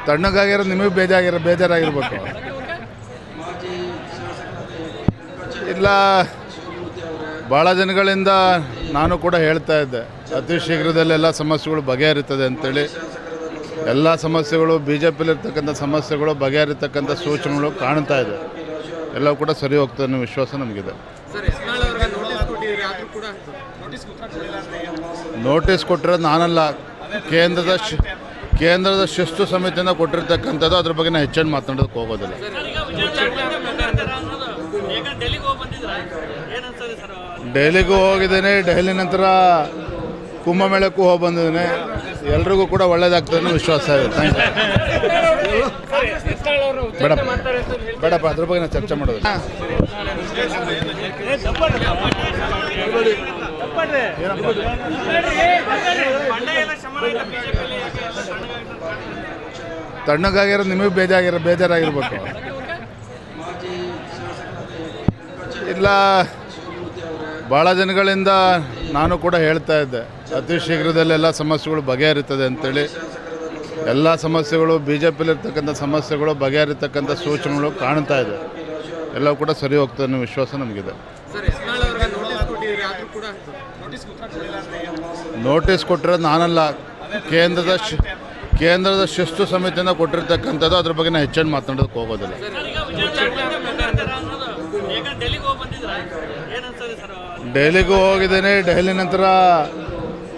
ತಣ್ಣಗಾಗಿರೋ ನಿಮಗೆ ಬೇಜಾರಾಗಿರ್ಬೇಕು. ಇಲ್ಲ, ಭಾಳ ದಿನಗಳಿಂದ ನಾನು ಕೂಡ ಹೇಳ್ತಾ ಇದ್ದೆ, ಅತಿ ಶೀಘ್ರದಲ್ಲಿ ಎಲ್ಲ ಸಮಸ್ಯೆಗಳು ಬಗೆಹರಿತದೆ ಅಂತೇಳಿ. ಎಲ್ಲ ಸಮಸ್ಯೆಗಳು ಬಿ ಜೆ ಪಿಲಿರ್ತಕ್ಕಂಥ ಸಮಸ್ಯೆಗಳು ಬಗೆಹರಿತಕ್ಕಂಥ ಸೂಚನೆಗಳು ಕಾಣ್ತಾ ಇದೆ. ಎಲ್ಲವೂ ಕೂಡ ಸರಿ ಹೋಗ್ತದೆ ಅನ್ನೋ ವಿಶ್ವಾಸ ನಮಗಿದೆ. ನೋಟಿಸ್ ಕೊಟ್ಟಿರೋದು ನಾನಲ್ಲ, ಕೇಂದ್ರದ ಶಿಸ್ತು ಸಮಿತಿಯಿಂದ ಕೊಟ್ಟಿರ್ತಕ್ಕಂಥದ್ದು. ಅದ್ರ ಬಗ್ಗೆ ನಾನು ಹೆಚ್ಚಿನ ಮಾತನಾಡೋದಕ್ಕೆ ಹೋಗೋದಿಲ್ಲ. ಡೆಲ್ಲಿಗೂ ಹೋಗಿದ್ದೇನೆ, ಡೆಲ್ಲಿ ನಂತರ ಕುಂಭಮೇಳಕ್ಕೂ ಹೋಗಿ ಬಂದಿದ್ದೇನೆ. ಎಲ್ರಿಗೂ ಕೂಡ ಒಳ್ಳೇದಾಗ್ತದೆ ಅನ್ನೋ ವಿಶ್ವಾಸ ಇದೆ. ಬೇಡಪ್ಪ, ಅದ್ರ ಬಗ್ಗೆ ನಾನು ಚರ್ಚೆ ಮಾಡೋದು. ತಣ್ಣಗಾಗಿರೋ ನಿಮಗೆ ಬೇಜಾರಾಗಿರ್ಬೇಕು. ಇಲ್ಲ, ಭಾಳ ದಿನಗಳಿಂದ ನಾನು ಕೂಡ ಹೇಳ್ತಾ ಇದ್ದೆ, ಅತಿ ಶೀಘ್ರದಲ್ಲಿ ಎಲ್ಲ ಸಮಸ್ಯೆಗಳು ಬಗೆಹರಿತದೆ ಅಂತೇಳಿ. ಎಲ್ಲ ಸಮಸ್ಯೆಗಳು ಬಿ ಜೆ ಪಿಲಿರ್ತಕ್ಕಂಥ ಸಮಸ್ಯೆಗಳು ಬಗೆಹರಿತಕ್ಕಂಥ ಸೂಚನೆಗಳು ಕಾಣ್ತಾ ಇದೆ. ಎಲ್ಲವೂ ಕೂಡ ಸರಿ ಹೋಗ್ತದೆ ಅನ್ನೋ ವಿಶ್ವಾಸ ನಮಗಿದೆ. ನೋಟಿಸ್ ಕೊಟ್ಟಿರೋದು ನಾನಲ್ಲ, ಕೇಂದ್ರದ ಶಿಸ್ತು ಸಮಿತಿಯಿಂದ ಕೊಟ್ಟಿರ್ತಕ್ಕಂಥದ್ದು. ಅದ್ರ ಬಗ್ಗೆ ನಾನು ಹೆಚ್ಚಿನ ಮಾತನಾಡೋದಕ್ಕೆ ಹೋಗೋದಿಲ್ಲ. ಡೆಲ್ಲಿಗೂ ಹೋಗಿದ್ದೇನೆ, ಡೆಲ್ಲಿ ನಂತರ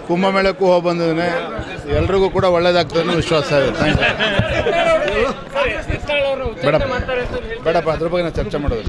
ಕುಂಭಮೇಳಕ್ಕೂ ಹೋಗಿ ಬಂದಿದ್ದೇನೆ. ಎಲ್ರಿಗೂ ಕೂಡ ಒಳ್ಳೇದಾಗ್ತದೆ ಅನ್ನೋ ವಿಶ್ವಾಸ ಇದೆ. ಬೇಡಪ್ಪ, ಅದ್ರ ಬಗ್ಗೆ ನಾನು ಚರ್ಚೆ ಮಾಡೋದು.